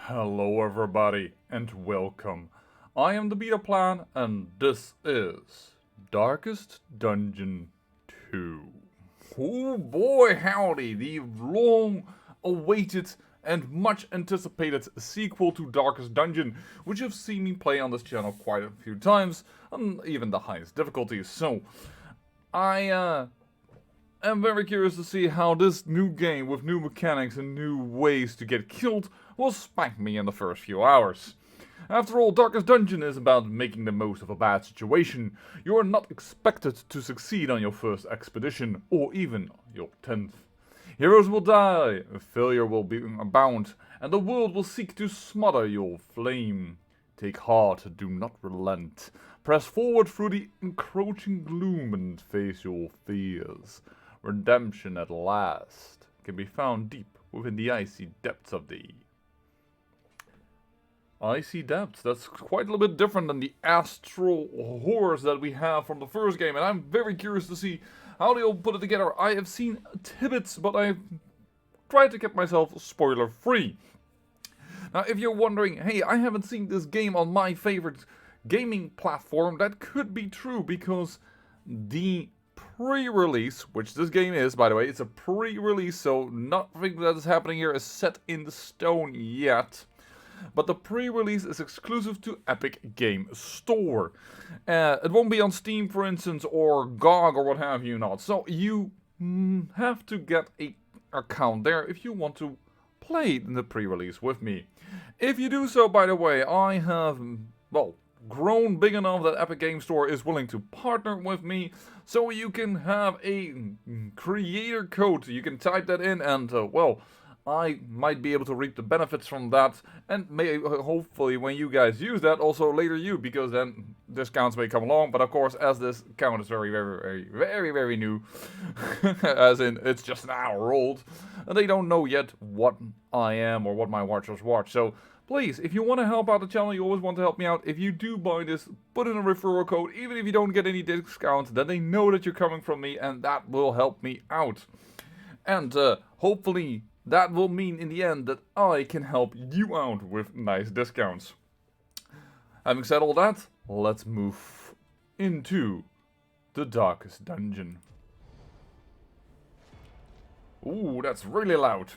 Hello everybody and welcome. I am THEBETAPLAN and this is Darkest Dungeon 2. Oh boy howdy, the long awaited and much anticipated sequel to Darkest Dungeon, which you've seen me play on this channel quite a few times, on even the highest difficulties. So, I'm very curious to see how this new game with new mechanics and new ways to get killed will spank me in the first few hours. After all, Darkest Dungeon is about making the most of a bad situation. You are not expected to succeed on your first expedition, or even your 10th. Heroes will die, failure will be abound, and the world will seek to smother your flame. Take heart, do not relent. Press forward through the encroaching gloom and face your fears. Redemption at last can be found deep within the icy depths of the... Icy depths? That's quite a little bit different than the astral horrors that we have from the first game, and I'm very curious to see how they'll put it together. I have seen tidbits, but I've tried to keep myself spoiler free. Now, if you're wondering, hey, I haven't seen this game on my favorite gaming platform, that could be true, because the pre-release, which this game is, by the way, it's a pre-release, so nothing that is happening here is set in stone yet. But the pre-release is exclusive to Epic Game Store. It won't be on Steam, for instance, or GOG, or what have you not. So you have to get an account there if you want to play in the pre-release with me. If you do so, by the way, I have, well, grown big enough that Epic Game Store is willing to partner with me, so you can have a creator code. You can type that in and, well, I might be able to reap the benefits from that, and hopefully when you guys use that, also later you, because then discounts may come along. But of course, as this account is very new, as in it's just an hour old, and they don't know yet what I am or what my watchers watch. So please, if you want to help out the channel, you always want to help me out. If you do buy this, put in a referral code, even if you don't get any discount, then they know that you're coming from me, and that will help me out. And hopefully that will mean in the end that I can help you out with nice discounts. Having said all that, let's move into the Darkest Dungeon. Ooh, that's really loud.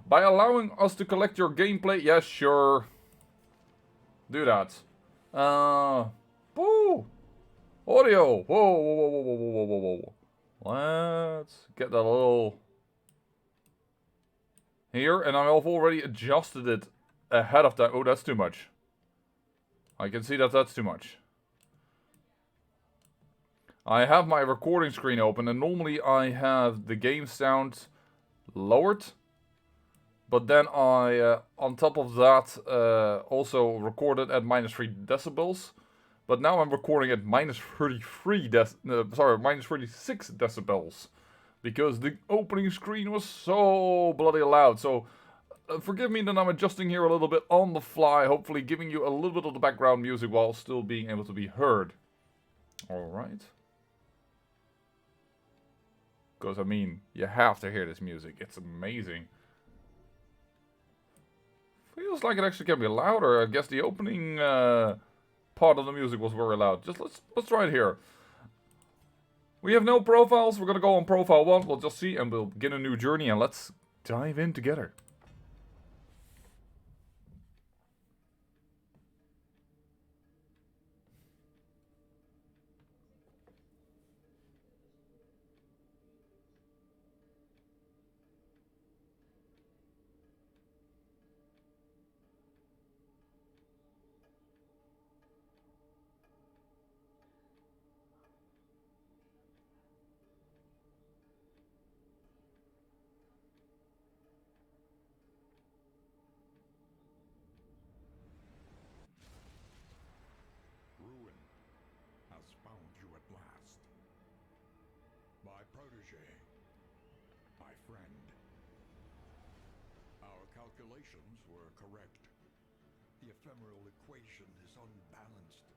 By allowing us to collect your gameplay, yes, sure. Do that. Woo! Audio! Whoa. Let's get that a little... here, and I've already adjusted it ahead of time. Oh, that's too much. I can see that that's too much. I have my recording screen open, and normally I have the game sound lowered. But then I, on top of that, also recorded at -3 decibels. But now I'm recording at -36 decibels. Because the opening screen was so bloody loud. So forgive me that I'm adjusting here a little bit on the fly. Hopefully giving you a little bit of the background music while still being able to be heard. Alright. Because I mean, you have to hear this music. It's amazing. Feels like it actually can be louder. I guess the opening part of the music was very loud. Just let's try it here. We have no profiles. We're gonna go on profile 1. We'll just see, and we'll begin a new journey, and let's dive in together. My friend. Our calculations were correct. The ephemeral equation is unbalanced.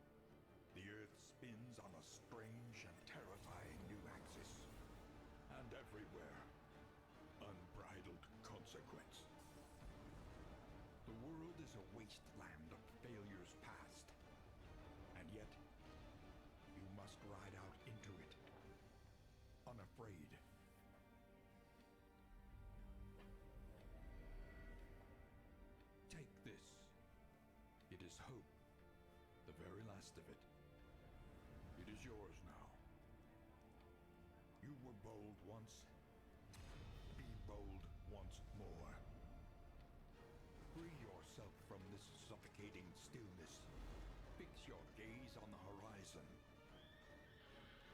The Earth spins on a strange and terrifying new axis. And everywhere, unbridled consequence. The world is is a wasteland of failures past. And yet, you must ride out into it, unafraid. Take this. It is hope, the very last of it. It is yours now. You were bold once. Be bold once more. Free yourself from this suffocating stillness. Fix your gaze on the horizon.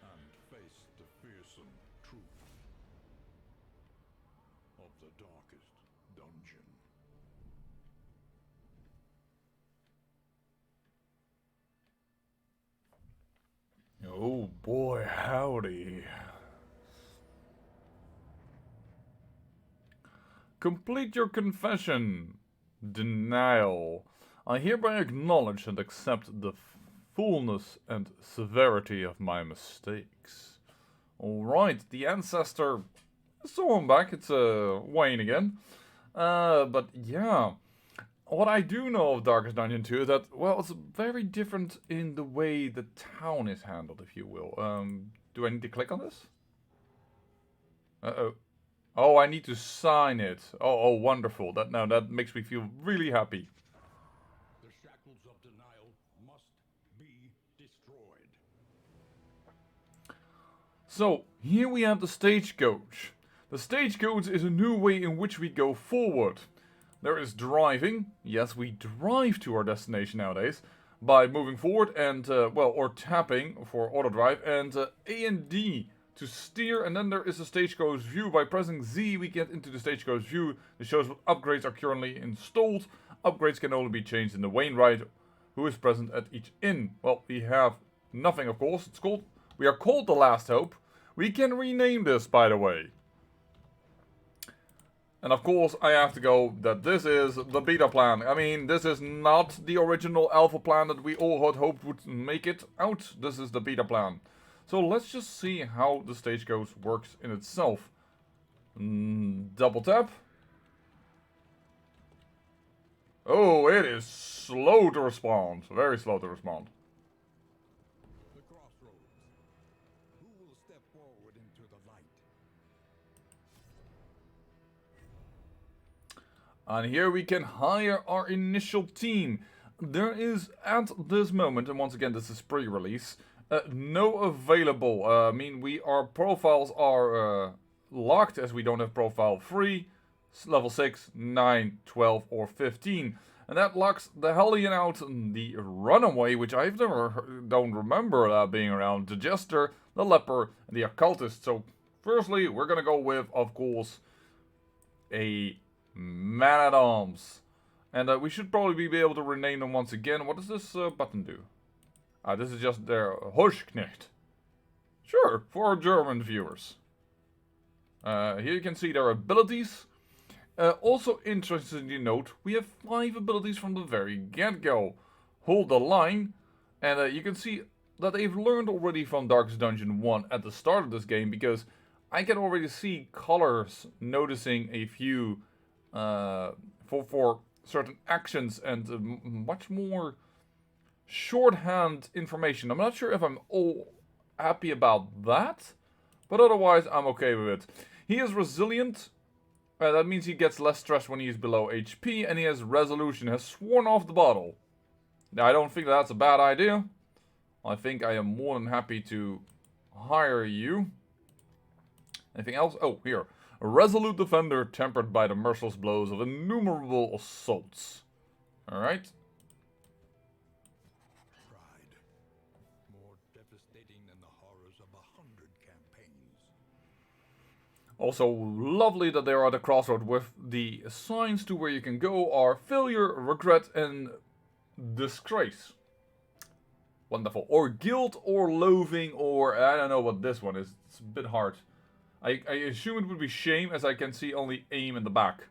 And face the fearsome truth of the darkest dungeon. Oh boy, howdy. Complete your confession. Denial. I hereby acknowledge and accept the fullness and severity of my mistakes. Alright, the ancestor saw him back. It's Wayne again. But yeah. What I do know of Darkest Dungeon 2 is that, well, it's very different in the way the town is handled, if you will. Do I need to click on this? Uh-oh. Oh, I need to sign it. Oh, wonderful. That makes me feel really happy. The shackles of denial must be destroyed. So, here we have the Stagecoach. The Stagecoach is a new way in which we go forward. There is driving. Yes, we drive to our destination nowadays by moving forward and, or tapping for auto drive, and A and D to steer, and then there is a Stagecoach view. By pressing Z, we get into the Stagecoach view. It shows what upgrades are currently installed. Upgrades can only be changed in the Wainwright, who is present at each inn. Well, we have nothing, of course. We are called the Last Hope. We can rename this, by the way. And of course, I have to go that this is the beta plan. I mean, this is not the original alpha plan that we all had hoped would make it out. This is the beta plan. So let's just see how the Stagecoach works in itself. Double tap. Oh, it is slow to respond. Very slow to respond. The crossroads. Who will step forward into the light? And here we can hire our initial team. There is, at this moment, and once again this is pre-release, no available. I mean, our profiles are locked, as we don't have profile 3, level 6, 9, 12 or 15. And that locks the Hellion out, the Runaway, which I don't remember being around, the Jester, the Leper, and the Occultist. So, firstly, we're gonna go with, of course, a Man-at-Arms. And we should probably be able to rename them once again. What does this button do? This is just their Huschknecht. Sure, for our German viewers. Here you can see their abilities. Also interesting to note, we have 5 abilities from the very get-go. Hold the line, and you can see that they've learned already from Darkest Dungeon 1 at the start of this game, because I can already see colors noticing a few for certain actions and much more shorthand information. I'm not sure if I'm all happy about that, but otherwise I'm okay with it. He is resilient. That means he gets less stress when he is below HP, and he has resolution, has sworn off the bottle. Now, I don't think that's a bad idea. I think I am more than happy to hire you. Anything else? Oh, here. A resolute defender tempered by the merciless blows of innumerable assaults. Alright. Pride. More devastating than the horrors of 100 campaigns. Also, lovely that they are at a crossroad with the signs to where you can go are failure, regret, and disgrace. Wonderful. Or guilt, or loathing, or I don't know what this one is. It's a bit hard. I assume it would be shame, as I can see only aim in the back.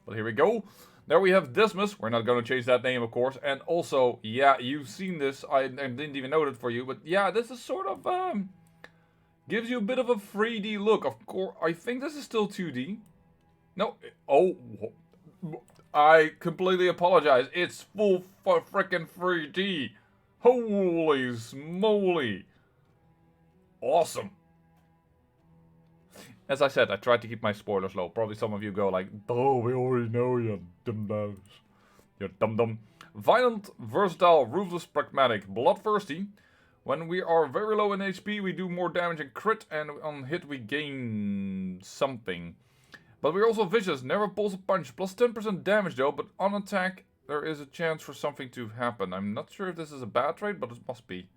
But here we go. There we have Dismas. We're not going to change that name, of course. And also, yeah, you've seen this. I didn't even note it for you. But yeah, this is sort of, gives you a bit of a 3D look. Of course, I think this is still 2D. No. Oh. I completely apologize. It's full frickin' 3D. Holy smoly. Awesome. As I said, I tried to keep my spoilers low. Probably some of you go like, oh, we already know you dum-dums. You're dum-dum. Violent, versatile, ruthless, pragmatic, bloodthirsty. When we are very low in HP, we do more damage and crit, and on hit we gain something. But we're also vicious, never pulls a punch. Plus 10% damage though, but on attack there is a chance for something to happen. I'm not sure if this is a bad trait, but it must be.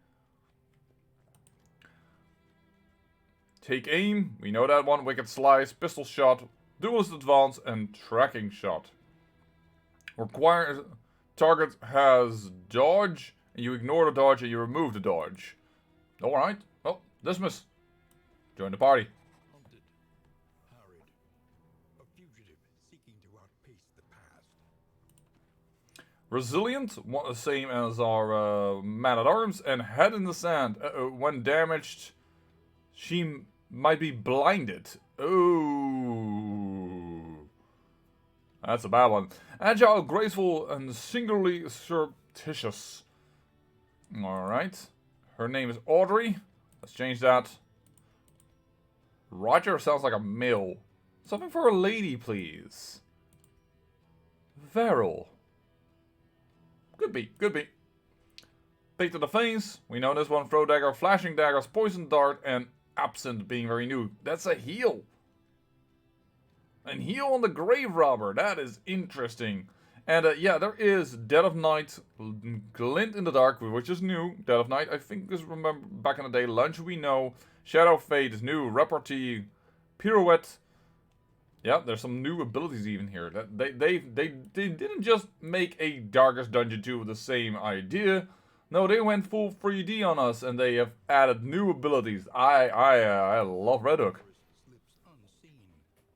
Take aim, we know that one. Wicked slice, pistol shot, duelist advance, and tracking shot. Requires target has dodge, and you ignore the dodge and you remove the dodge. Alright, well, dismiss. Join the party. Hunted, harried, a fugitive seeking to outpace the past. Resilient, same as our man-at-arms, and head in the sand. When damaged, she might be blinded. Oh, that's a bad one. Agile, graceful, and singularly surreptitious. Alright. Her name is Audrey. Let's change that. Roger sounds like a male. Something for a lady, please. Veril. Could be, could be. Take to the face. We know this one. Throw dagger, flashing daggers, poison dart, and absent being very new. That's a heal. And heal on the grave robber. That is interesting. And yeah, there is Dead of Night, Glint in the Dark, which is new. Dead of Night, I think is, remember back in the day. Lunge we know. Shadow Fade is new. Repartee, Pirouette. Yeah, there's some new abilities even here. That they didn't just make a Darkest Dungeon 2 with the same idea. No, they went full 3D on us, and they have added new abilities. I love Red Hook. Slips unseen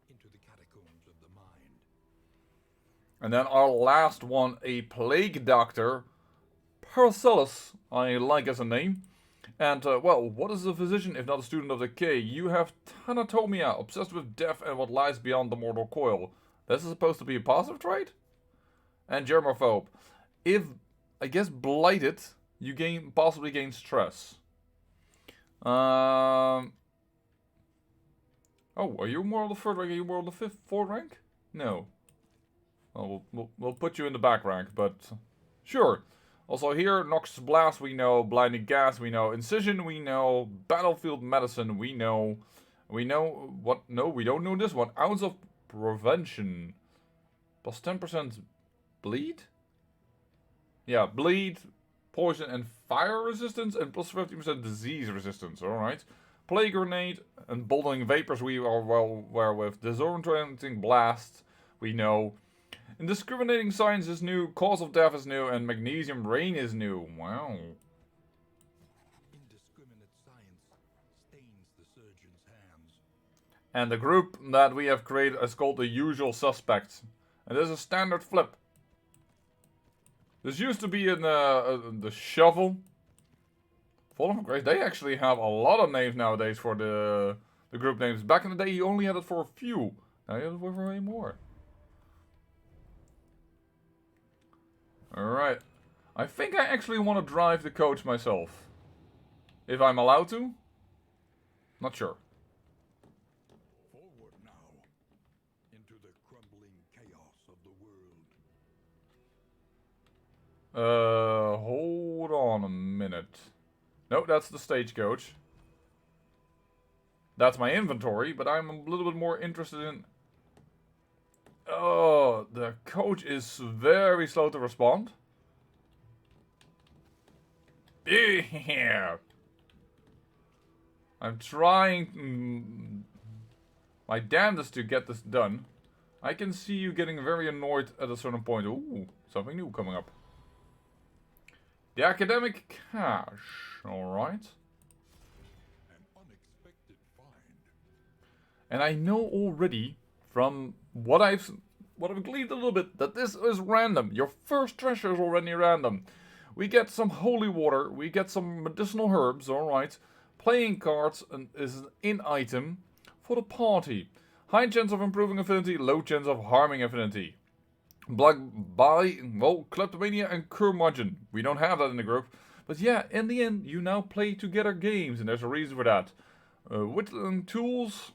into the catacombs of the mind. And then our last one, a Plague Doctor, Paracelsus, I like as a name. And, well, what is a physician if not a student of decay? You have Thanatomia, obsessed with death and what lies beyond the mortal coil. This is supposed to be a positive trait? And Germaphobe. If, I guess, blighted, you possibly gain stress. Oh, are you more on the third rank? Are you more on the fourth rank? No. Well, we'll put you in the back rank, but sure. Also here, Noxious Blast we know, Blinding Gas we know, Incision we know, Battlefield Medicine we know. We know what? No, we don't know this one. Ounce of Prevention. Plus 10% bleed? Yeah, bleed, poison, and fire resistance, and plus 50% disease resistance. Alright. Plague Grenade, Emboldening Vapors we are well aware with. Disorienting Blast we know. Indiscriminating Science is new, Cause of Death is new, and Magnesium Rain is new. Wow. Indiscriminate science stains the surgeon's hands. And the group that we have created is called the Usual Suspects. And this is a standard flip. This used to be in the Shovel. Fallen from Grace, they actually have a lot of names nowadays for the group names. Back in the day, you only had it for a few. Now you have it for way more. Alright. I think I actually want to drive the coach myself. If I'm allowed to. Not sure. Forward now, into the crumbling chaos of the world. Hold on a minute. No, that's the Stagecoach. That's my inventory, but I'm a little bit more interested in... Oh, the coach is very slow to respond. Yeah. I'm trying my damnedest to get this done. I can see you getting very annoyed at a certain point. Ooh, something new coming up. The Academic Cache. Alright. An unexpected find. And I know already from what I've gleaned a little bit that this is random. Your first treasure is already random. We get some holy water, we get some medicinal herbs, alright. Playing cards is an in-item for the party. High chance of improving affinity, low chance of harming affinity. Black by, well, Kleptomania and Curmudgeon. We don't have that in the group. But yeah, in the end, you now play together games, and there's a reason for that. Whittling tools.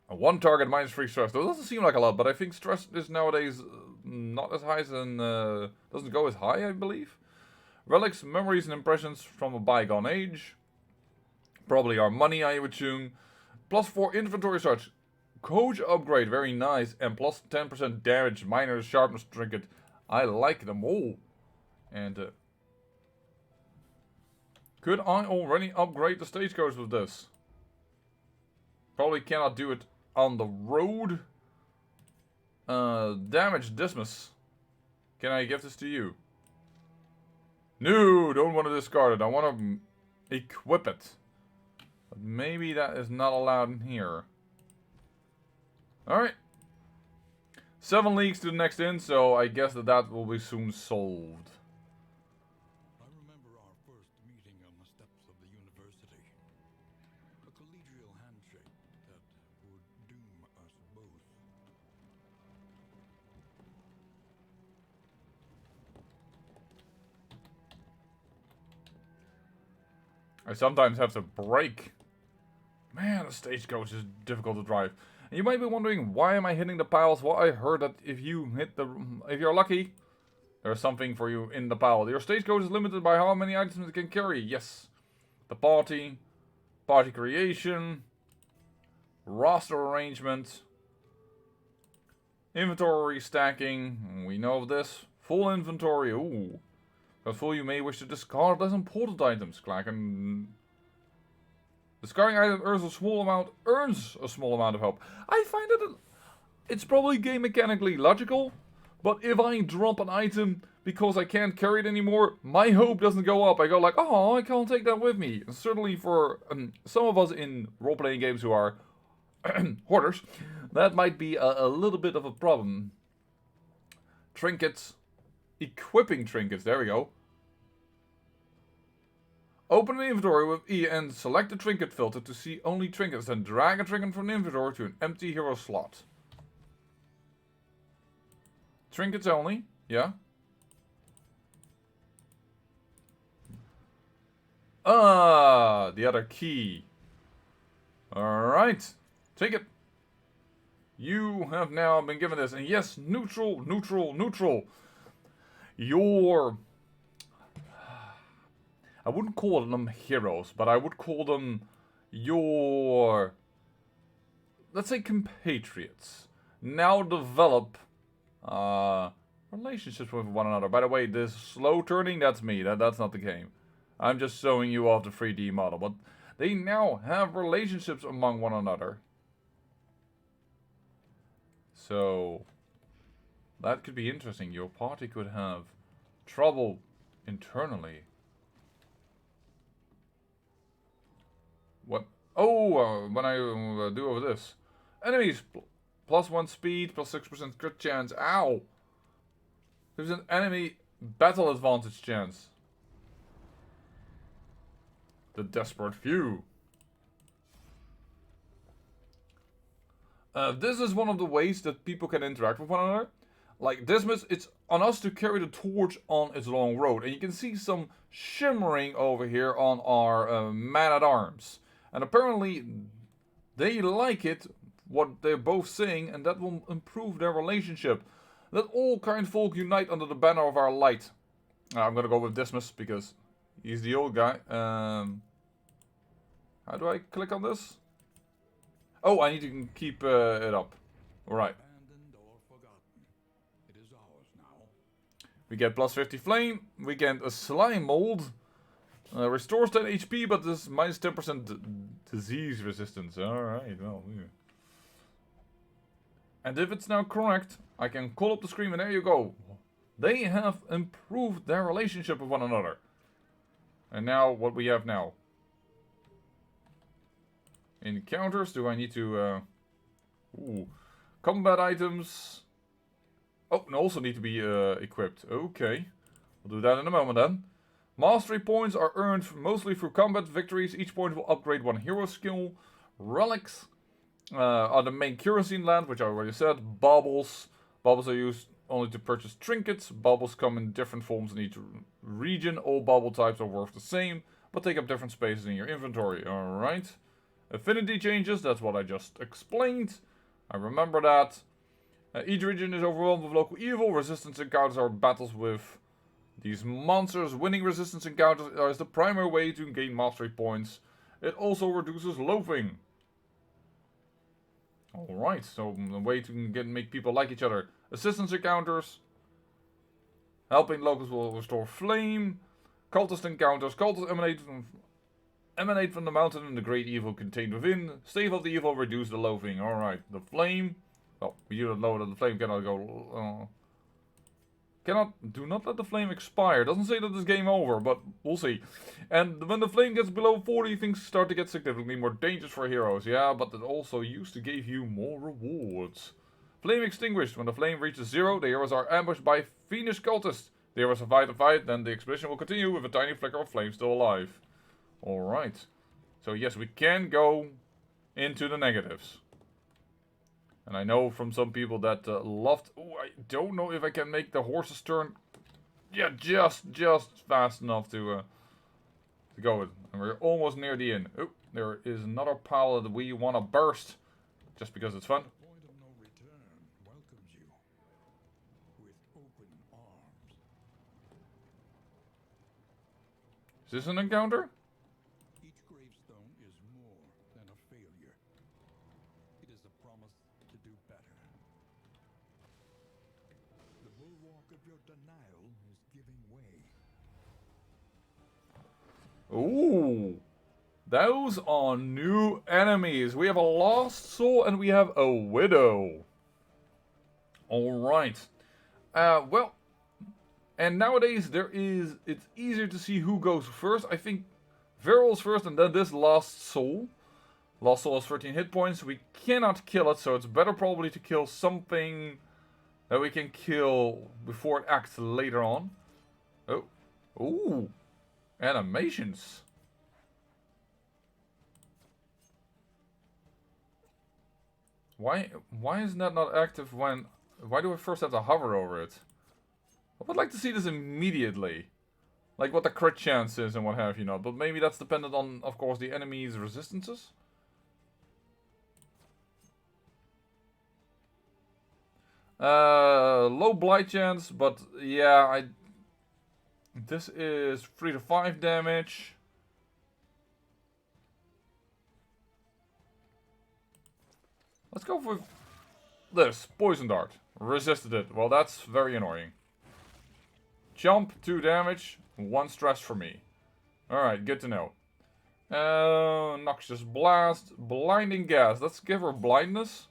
One target, -3 stress. That doesn't seem like a lot, but I think stress is nowadays not as high as doesn't go as high, I believe. Relics, memories, and impressions from a bygone age. Probably our money, I would assume. +4 inventory search. Coach upgrade, very nice. And plus 10% damage, minor sharpness trinket. I like them all. And could I already upgrade the stagecoach with this? Probably cannot do it on the road. Damage Dismas. Can I give this to you? No, don't want to discard it. I want to equip it. But maybe that is not allowed in here. Alright. 7 leagues to the next inn, so I guess that will be soon solved. I remember our first meeting on the steps of the university. A collegial handshake that would doom us both. I sometimes have to brake. Man, the stagecoach is difficult to drive. And you might be wondering, why am I hitting the piles? Well, I heard that if you're lucky, there's something for you in the pile. Your stagecoach is limited by how many items it can carry. Yes. The party creation, roster arrangement, inventory stacking. We know of this. Full inventory. Ooh. But full, you may wish to discard less important items. Klaken. Discarding item earns a small amount of help. I find that it's probably game mechanically logical, but if I drop an item because I can't carry it anymore, my hope doesn't go up. I go like, oh, I can't take that with me. And certainly for some of us in role-playing games who are hoarders, that might be a little bit of a problem. Trinkets. Equipping trinkets. There we go. Open an inventory with E and select the trinket filter to see only trinkets. Then drag a trinket from the inventory to an empty hero slot. Trinkets only, yeah. The other key. Alright, take it. You have now been given this. And yes, neutral. I wouldn't call them heroes, but I would call them your, let's say, compatriots. Now develop relationships with one another. By the way, this slow turning, that's me. That's not the game. I'm just showing you off the 3D model. But they now have relationships among one another. So that could be interesting. Your party could have trouble internally. What? Oh, when I do over this. Enemies, +1 speed, +6% crit chance. Ow! There's an enemy battle advantage chance. The desperate few. This is one of the ways that people can interact with one another. Like Dismas, it's on us to carry the torch on its long road. And you can see some shimmering over here on our man-at-arms. And apparently, they like it, what they're both saying, and that will improve their relationship. Let all kind folk unite under the banner of our light. I'm gonna go with Dismas, because he's the old guy. How do I click on this? Oh, I need to keep it up. Alright. Abandoned or forgotten. It is ours now. We get +50 flame. We get a slime mold. Restores 10 HP, but this -10% disease resistance. Alright, well, yeah. And if it's now correct, I can call up the screen and there you go. They have improved their relationship with one another. And now, what we have now. Encounters, do I need to... Combat items. Oh, and also need to be equipped. Okay. We'll do that in a moment then. Mastery points are earned mostly through combat victories. Each point will upgrade one hero skill. Relics are the main currency in land, which I already said. Baubles. Baubles are used only to purchase trinkets. Baubles come in different forms in each region. All bauble types are worth the same, but take up different spaces in your inventory. Alright. Affinity changes, that's what I just explained. I remember that. Each region is overwhelmed with local evil. Resistance encounters are battles with these monsters. Winning resistance encounters is the primary way to gain mastery points. It also reduces loathing. Alright, so a way to make people like each other. Assistance encounters. Helping locals will restore flame. Cultist encounters. Cultists emanate from the mountain and the great evil contained within. Stave of the evil, reduce the loathing. Alright, the flame. Well, you don't know that the flame cannot go... do not let the flame expire. Doesn't say that it's game over, but we'll see. And when the flame gets below 40, things start to get significantly more dangerous for heroes. Yeah, but it also used to give you more rewards. Flame extinguished. When the flame reaches 0, the heroes are ambushed by fiendish cultists. The heroes survive the fight, then the expedition will continue with a tiny flicker of flame still alive. Alright. So yes, we can go into the negatives. And I know from some people that loved... Oh, I don't know if I can make the horses turn... Yeah, just fast enough to go with. And we're almost near the end. Oh, there is another pile that we want to burst. Just because it's fun. The point of no return welcomes you with open arms. Is this an encounter? Each gravestone is more than a failure. It is a promise to do better. The bulwark of your denial is giving way. Ooh. Those are new enemies. We have a lost soul and we have a widow. Alright. Well. And nowadays it's easier to see who goes first. I think Viral's first and then this lost soul. Lost soul has 13 hit points. We cannot kill it, so it's better probably to kill something that we can kill before it acts later on. Oh. Ooh. Animations. Why is that not active when... Why do I first have to hover over it? I would like to see this immediately. Like what the crit chance is and what have you not. But maybe that's dependent on, of course, the enemy's resistances. Low blight chance, but yeah, this is 3 to 5 damage. Let's go for this. Poison dart. Resisted it. Well, that's very annoying. Jump, 2 damage. 1 stress for me. Alright, good to know. Noxious blast. Blinding gas. Let's give her blindness.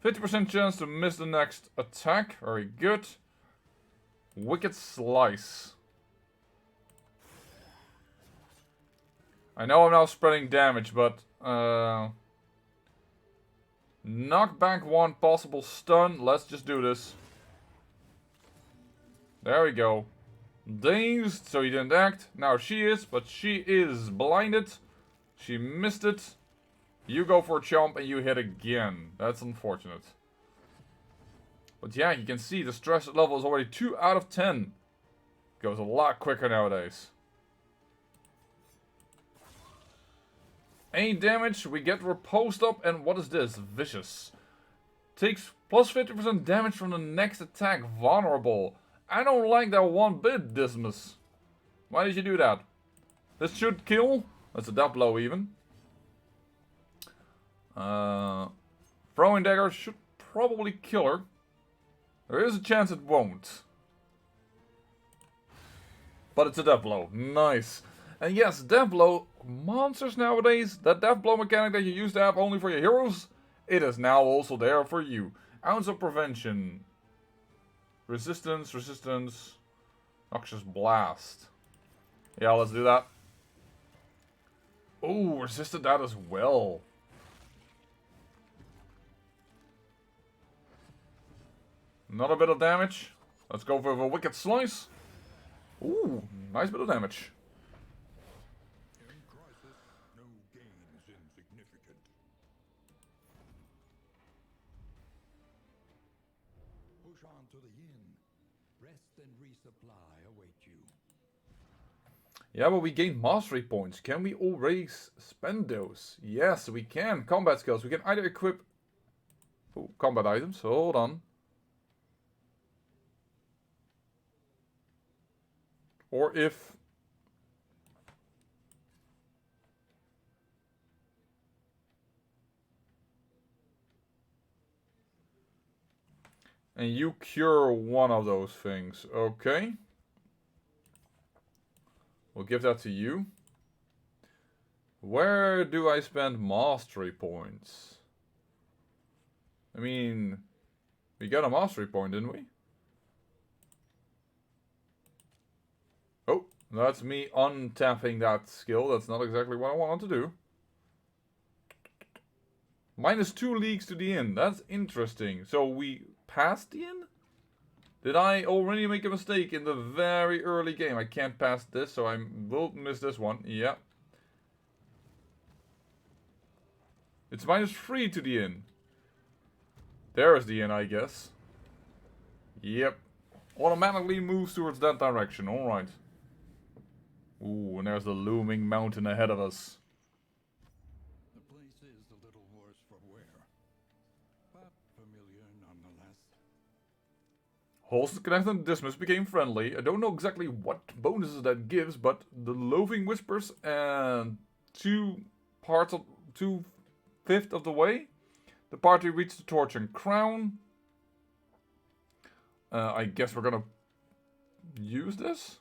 50% chance to miss the next attack. Very good. Wicked slice. I know I'm now spreading damage, but knock back 1 possible stun. Let's just do this. There we go. Dazed, so he didn't act. Now she is, but she is blinded. She missed it. You go for a chomp and you hit again. That's unfortunate. But yeah, you can see the stress level is already 2 out of 10. Goes a lot quicker nowadays. Any damage, we get riposte up, and what is this? Vicious. Takes plus 50% damage from the next attack. Vulnerable. I don't like that one bit, Dismas. Why did you do that? This should kill. That's a death blow even. Throwing dagger should probably kill her. There is a chance it won't. But it's a death blow. Nice. And yes, death blow. Monsters nowadays, that death blow mechanic that you used to have only for your heroes, it is now also there for you. Ounce of prevention. Resistance. Noxious blast. Yeah, let's do that. Ooh, resisted that as well. Another bit of damage. Let's go for a wicked slice. Ooh, nice bit of damage. In crisis, no gain is insignificant. push on to the inn. Rest and resupply await you. Yeah, but we gained mastery points. Can we already spend those? Yes, we can. Combat skills. We can either equip combat items. Hold on. Or if... And you cure one of those things. Okay. We'll give that to you. Where do I spend mastery points? I mean, we got a mastery point, didn't we? Oh, that's me untapping that skill. That's not exactly what I wanted to do. -2 leagues to the inn. That's interesting. So we passed the inn? Did I already make a mistake in the very early game? I can't pass this, so I will miss this one. Yeah. It's -3 to the inn. There is the inn, I guess. Yep. Automatically moves towards that direction. Alright. Ooh, and there's the looming mountain ahead of us. The place is a little worse for wear, but familiar nonetheless. Holster Connect and Dismiss became friendly. I don't know exactly what bonuses that gives, but the Loathing Whispers and 2/5 of the way, the party reached the Torch and Crown. I guess we're gonna use this.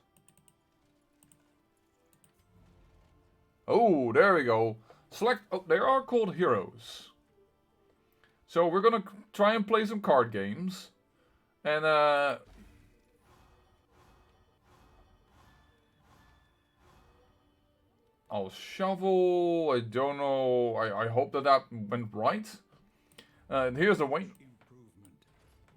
Oh, there we go. Select. Oh, they are called heroes. So we're gonna try and play some card games, and I'll shovel. I don't know. I hope that went right. And here's the way. Improvement,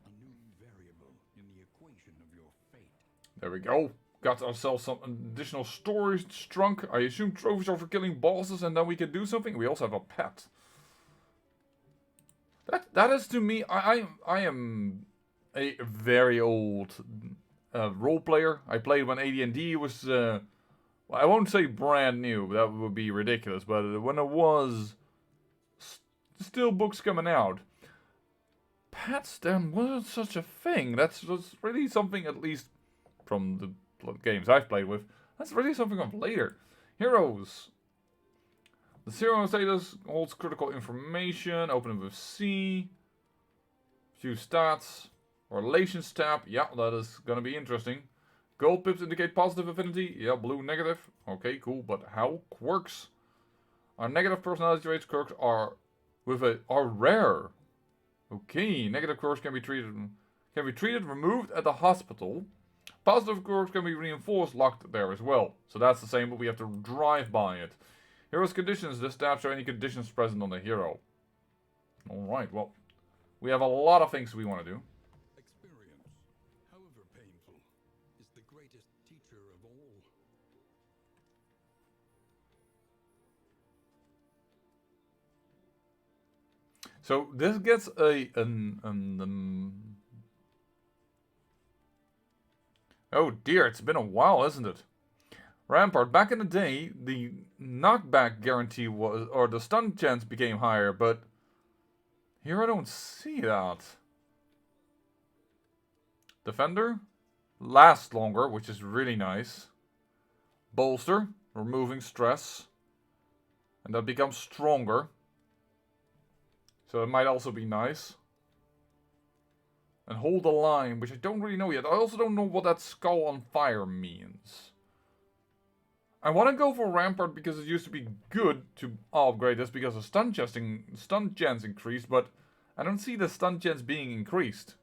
a new variable in the equation of your fate. There we go. Got ourselves some additional storage trunk. I assume trophies are for killing bosses, and then we can do something. We also have a pet. That is to me. I am a very old role player. I played when AD&D was. Well, I won't say brand new. That would be ridiculous. But when it was still books coming out, pets then wasn't such a thing. That's really something, at least from the games I've played with, that's really something of later. Heroes. The hero status holds critical information. Open it with C. Few stats. Relations tab. Yeah, that is gonna be interesting. Gold pips indicate positive affinity. Yeah, blue negative. Okay, cool. But how? Quirks. Our negative personality traits quirks are rare. Okay, negative quirks can be treated, removed at the hospital. Positive quirks can be reinforced, locked there as well. So that's the same, but we have to drive by it. Hero's conditions. This tab shows any conditions present on the hero. Alright, well, we have a lot of things we want to do. Experience, however painful, is the greatest teacher of all. So this gets oh dear, it's been a while, isn't it? Rampart. Back in the day, the knockback guarantee was, or the stun chance became higher, but here I don't see that. Defender lasts longer, which is really nice. Bolster, removing stress, and that becomes stronger. So it might also be nice. And hold the line, which I don't really know yet. I also don't know what that skull on fire means. I want to go for Rampart because it used to be good to upgrade this because of stun chance increased, but I don't see the stun chance being increased.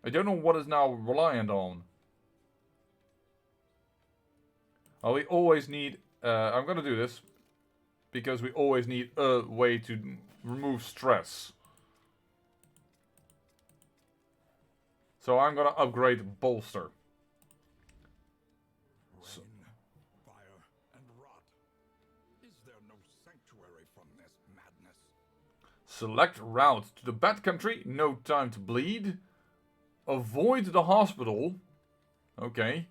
I don't know what is now reliant on. Oh, we always need... I'm gonna do this because we always need a way to remove stress. So I'm gonna upgrade Bolster. Rain, fire, and rot. Is there no sanctuary from this madness? Select route to the Bat Country, no time to bleed. Avoid the hospital. Okay.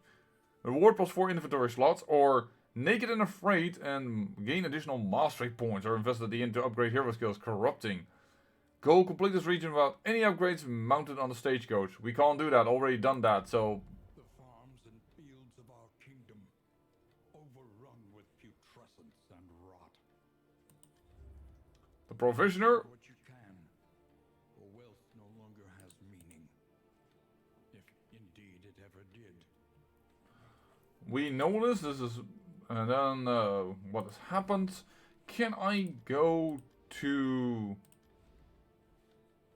Reward +4 inventory slots, or Naked and Afraid and gain additional mastery points, or invest at the end to upgrade hero skills. Corrupting. Go complete this region without any upgrades mounted on the Stagecoach. We can't do that, already done that, so... The farms and fields of our kingdom, overrun with putrescence and rot. The Provisioner. What you can, for wealth no longer has meaning. If indeed it ever did. We know this is... And then, what has happened? Can I go to...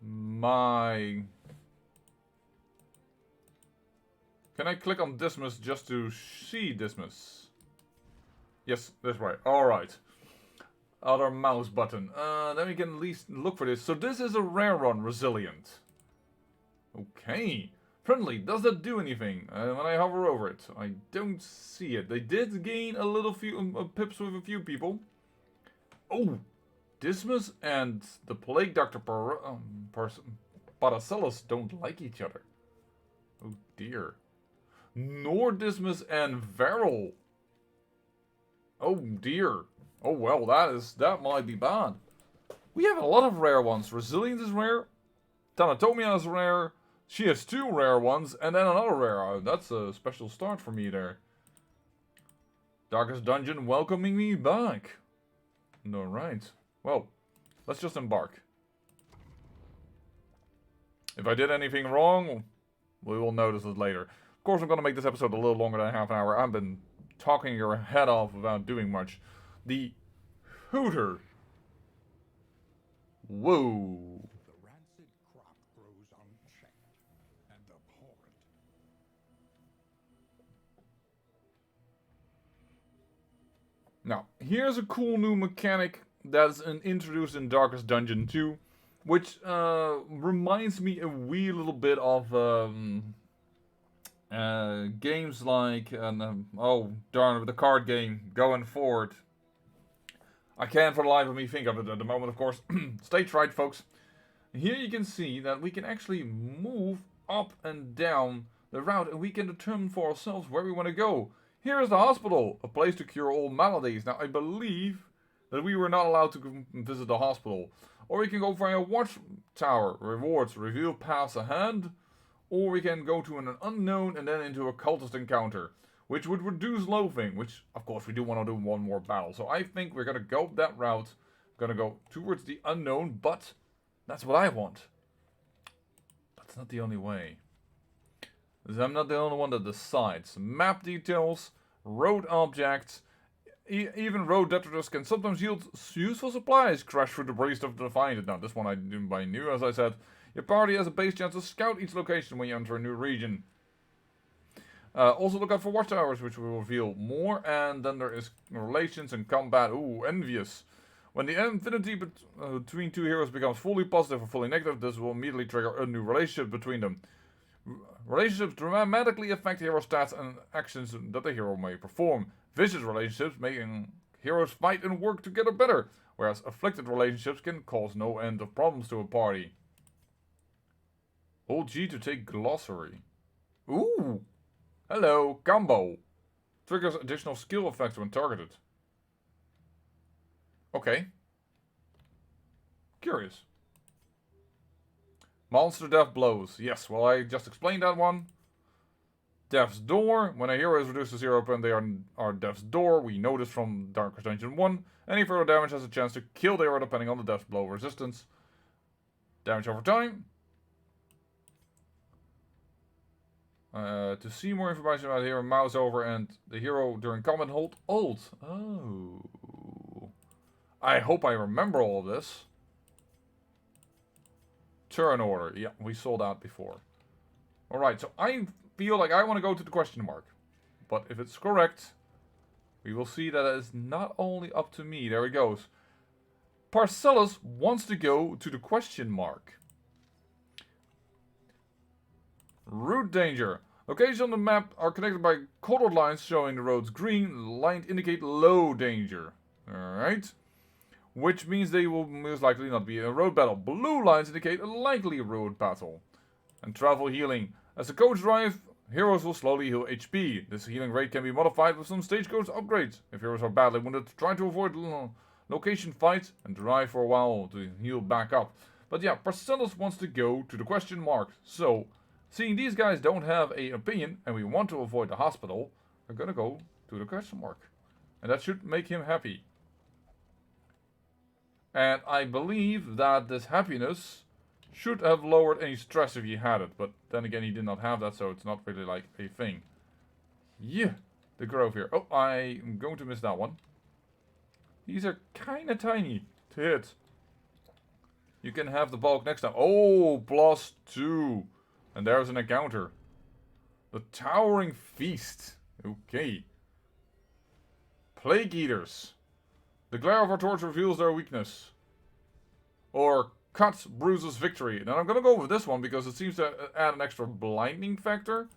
my... Can I click on Dismiss just to see Dismiss? Yes, that's right. Alright. Other mouse button. Then we can at least look for this. So this is a rare one, Resilient. Okay. Friendly, does that do anything? When I hover over it, I don't see it. They did gain a little few pips with a few people. Oh! Dismas and the Plague Doctor Paracelsus don't like each other. Oh dear. Nor Dismas and Varel. Oh dear. Oh well, that might be bad. We have a lot of rare ones. Resilient is rare. Thanatomia is rare. She has 2 rare ones, and then another rare. That's a special start for me there. Darkest Dungeon welcoming me back. Alright. Well, let's just embark. If I did anything wrong, we will notice it later. Of course, I'm going to make this episode a little longer than half an hour. I've been talking your head off without doing much. The Hooter. Whoa. The rancid crop grows unchecked and abhorrent. Now, here's a cool new mechanic that's introduced in Darkest Dungeon 2, which reminds me a wee little bit of games like, oh darn, the card game, Going Forward. I can't for the life of me think of it at the moment, of course. Stage fright, folks. Here you can see that we can actually move up and down the route, and we can determine for ourselves where we want to go. Here is the hospital, a place to cure all maladies. Now, I believe that we were not allowed to visit the hospital. Or we can go for a watchtower, rewards, reveal paths ahead. Or we can go to an unknown and then into a cultist encounter, which would reduce loathing, which, of course, we do want to do one more battle. So I think we're going to go that route. We're going to go towards the unknown, but that's what I want. That's not the only way. I'm not the only one that decides. Map details, road objects, even road detritus can sometimes yield useful supplies. Crash through debris stuff to find it. Now, this one I knew, as I said. Your party has a base chance to scout each location when you enter a new region. Also look out for watchtowers, which will reveal more. And then there is relations and combat. Ooh, envious. When the affinity between 2 heroes becomes fully positive or fully negative, this will immediately trigger a new relationship between them. Relationships dramatically affect hero stats and actions that the hero may perform. Vicious relationships making heroes fight and work together better, whereas afflicted relationships can cause no end of problems to a party. Hold G to take glossary. Ooh! Hello, combo. Triggers additional skill effects when targeted. Okay. Curious. Monster Death Blows. Yes, well, I just explained that one. Death's Door. When a hero is reduced to 0 and they are Death's Door, we know this from Darkest Dungeon 1. Any further damage has a chance to kill the hero depending on the Death's Blow resistance. Damage over time. To see more information about the hero, mouse over and the hero during combat, hold Alt. Oh. I hope I remember all of this. Turn order. Yeah, we saw that before. Alright, so I feel like I want to go to the question mark. But if it's correct, we will see that it is not only up to me. There he goes. Paracelsus wants to go to the question mark. Route danger. Locations on the map are connected by colored lines showing the roads green. Lines indicate low danger. Alright. which means they will most likely not be a road battle. Blue lines indicate a likely road battle. And travel healing. As the coach drive, heroes will slowly heal HP. This healing rate can be modified with some Stagecoach upgrades. If heroes are badly wounded, try to avoid location fights and drive for a while to heal back up. But yeah, Parcellos wants to go to the question mark. So, seeing these guys don't have an opinion and we want to avoid the hospital, we're gonna go to the question mark. And that should make him happy. And I believe that this happiness should have lowered any stress if he had it. But then again, he did not have that, so it's not really like a thing. Yeah, the grove here. Oh, I'm going to miss that one. These are kind of tiny to hit. You can have the bulk next time. Oh, +2. And there's an encounter. The Towering Feast. Okay. Plague Eaters. The glare of our torch reveals their weakness. Or cuts bruises victory. And I'm going to go with this one because it seems to add an extra blinding factor.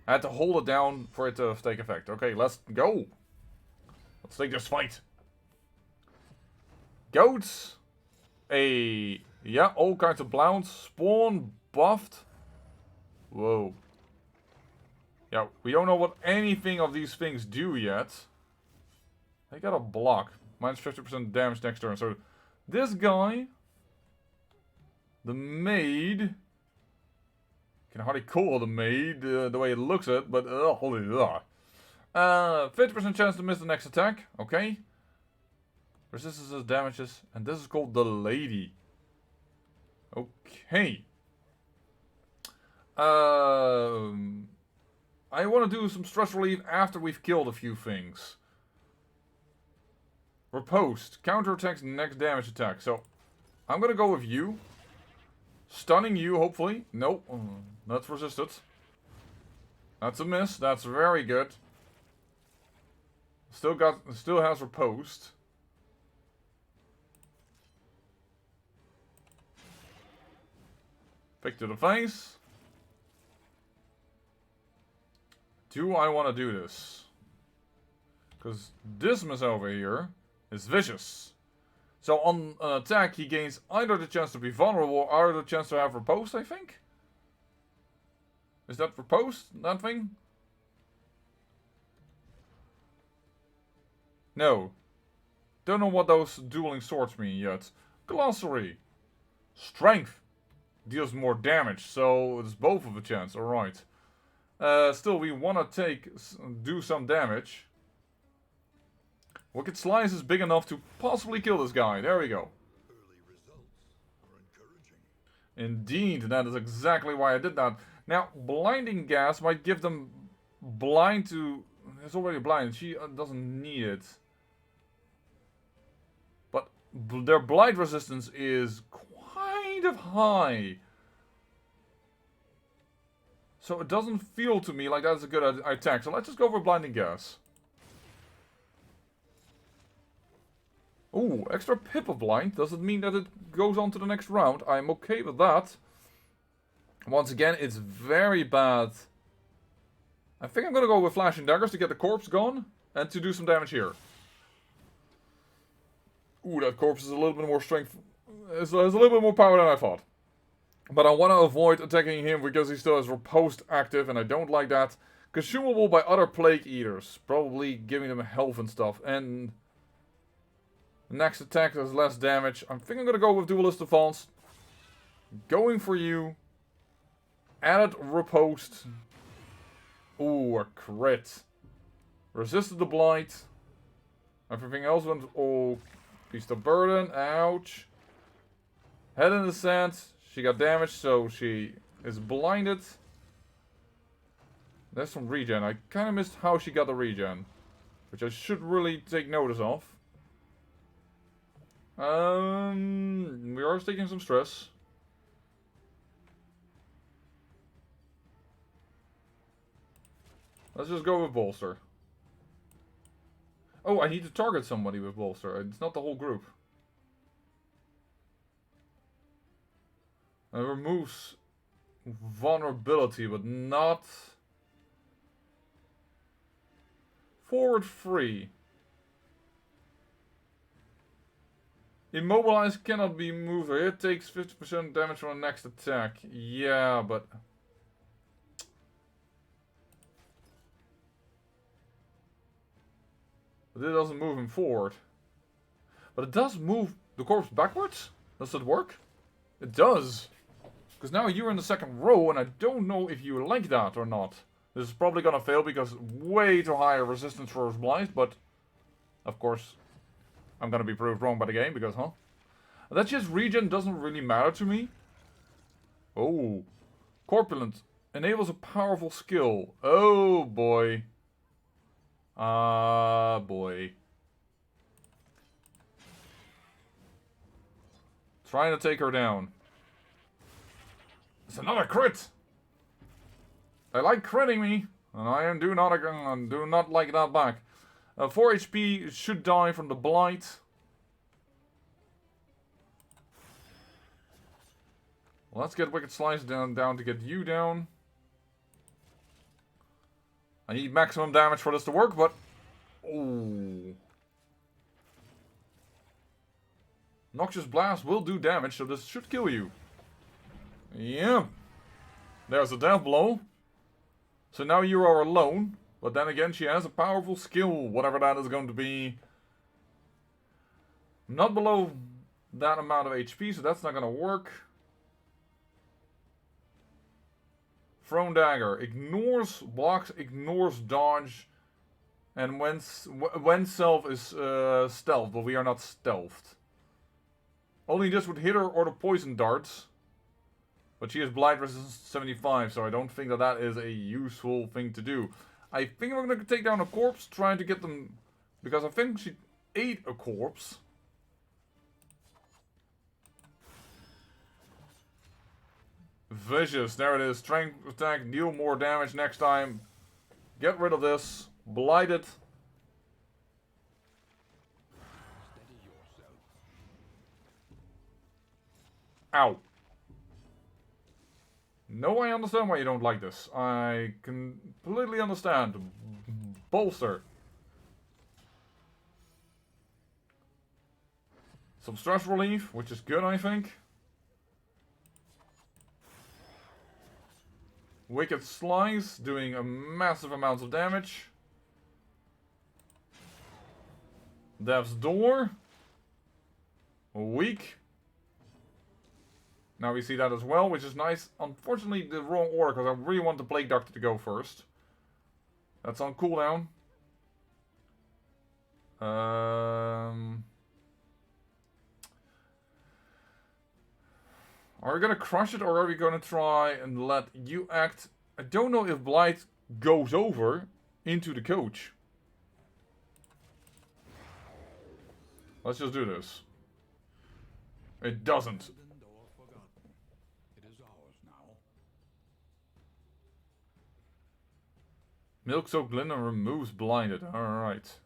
I had to hold it down for it to take effect. Okay, let's go. Let's take this fight. Goats. Yeah, all kinds of blounds. Spawn buffed. Whoa. Yeah, we don't know what anything of these things do yet. They got a block. Minus 50% damage next turn. So this guy, the maid, can hardly call it a maid the way it looks at, but 50% chance to miss the next attack. Okay. Resistances damages, and this is called the lady. Okay. I want to do some stress relief after we've killed a few things. Riposte. Counterattacks next damage attack. So, I'm going to go with you. Stunning you, hopefully. Nope. That's resisted. That's a miss. That's very good. Still has riposte. Pick to the face. Do I want to do this? Because Dismas over here is vicious. So on an attack, he gains either the chance to be vulnerable or the chance to have riposte, I think? Is that riposte? That thing? No. Don't know what those dueling swords mean yet. Glossary. Strength. Deals more damage, so it's both of a chance, alright. Still, we want to do some damage. Wicked Slice is big enough to possibly kill this guy. There we go. Early results are encouraging. Indeed, that is exactly why I did that. Now, blinding gas might give them blind to... It's already blind. She doesn't need it. But their blind resistance is kind of high. So it doesn't feel to me like that's a good attack. So let's just go for blinding gas. Ooh, extra pip of blind. Does it mean that it goes on to the next round? I'm okay with that. Once again, it's very bad. I think I'm gonna go with flashing daggers to get the corpse gone and to do some damage here. Ooh, that corpse is a little bit more strength. Has a little bit more power than I thought. But I want to avoid attacking him because he still has riposte active and I don't like that. Consumable by other plague eaters. Probably giving them health and stuff. And the next attack does less damage. I think I'm going to go with Duelist Advance. Going for you. Added riposte. Ooh, a crit. Resisted the blight. Everything else went... Oh, Beast of Burden. Ouch. Head in the sand. She got damaged, so she is blinded. There's some regen. I kind of missed how she got the regen. Which I should really take notice of. We are taking some stress. Let's just go with Bolster. Oh, I need to target somebody with Bolster. It's not the whole group. It removes vulnerability, but not forward free. Immobilized cannot be moved. It takes 50% damage from the next attack. Yeah, but... But it doesn't move him forward. But it does move the corpse backwards? Does it work? It does. Because now you're in the second row and I don't know if you like that or not. This is probably gonna fail because way too high a resistance for Blight, but... Of course, I'm gonna be proved wrong by the game because, huh? That just regen doesn't really matter to me. Oh. Corpulent. Enables a powerful skill. Oh boy. Ah boy. Trying to take her down. It's another crit! They like critting me. And I do not like that back. 4 HP should die from the blight. Let's get Wicked Slice down to get you down. I need maximum damage for this to work, but... Oh. Noxious Blast will do damage, so this should kill you. Yeah. There's a death blow. So now you are alone. But then again, she has a powerful skill, whatever that is going to be. Not below that amount of HP, so that's not going to work. Thrown Dagger. Ignores blocks, ignores dodge. And when self is stealth, but we are not stealthed. Only this would hit her or the poison darts. But she has blight resistance 75, so I don't think that that is a useful thing to do. I think we're going to take down a corpse, trying to get them... Because I think she ate a corpse. Vicious, there it is. Strength attack, deal more damage next time. Get rid of this. Blight it. Ow. No, I understand why you don't like this. I completely understand. Bolster. Some stress relief, which is good, I think. Wicked Slice, doing a massive amount of damage. Death's Door. Weak. Now we see that as well, which is nice. Unfortunately, the wrong order, because I really want the Plague Doctor to go first. That's on cooldown. Are we gonna crush it, or are we gonna try and let you act? I don't know if Blight goes over into the coach. Let's just do this. It doesn't. Milk-soaked linen removes blinded. Alright.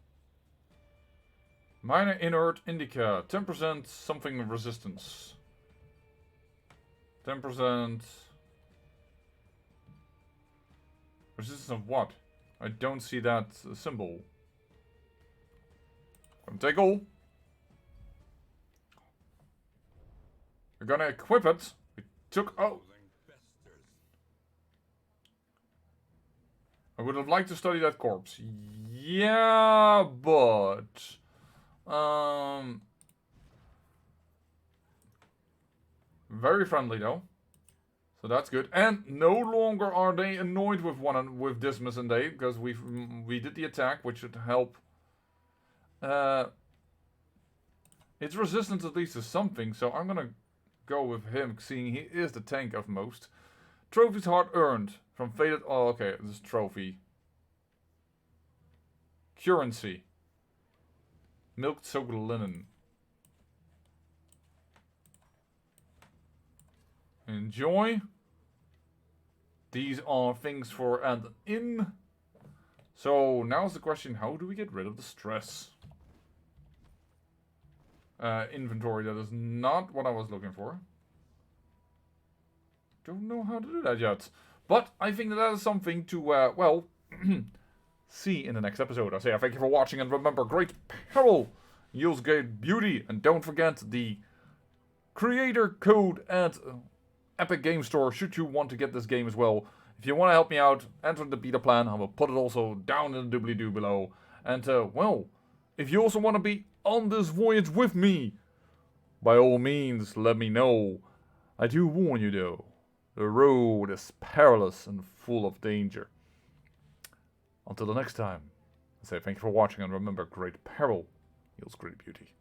Minor inert indica. 10% something resistance. 10% resistance of what? I don't see that symbol. Take all. We're gonna equip it. We took... Oh! I would have liked to study that corpse. Yeah, but... Very friendly though. So that's good. And no longer are they annoyed with Dismas and they, because we did the attack, which should help. Its resistance at least is something, so I'm gonna go with him, seeing he is the tank of most. Trophies hard earned from faded. Oh, okay, this is trophy. Currency. Milk soaked linen. Enjoy. These are things for an inn. So now's the question: how do we get rid of the stress? Inventory. That is not what I was looking for. Don't know how to do that yet. But I think that is something to, well, see in the next episode. I say thank you for watching, and remember, great peril yields great beauty. And don't forget the creator code at Epic Game Store should you want to get this game as well. If you want to help me out, enter the beta plan. I will put it also down in the doobly-doo below. And well, if you also want to be on this voyage with me, by all means, let me know. I do warn you though, the road is perilous and full of danger. Until the next time, I say thank you for watching, and remember, great peril yields great beauty.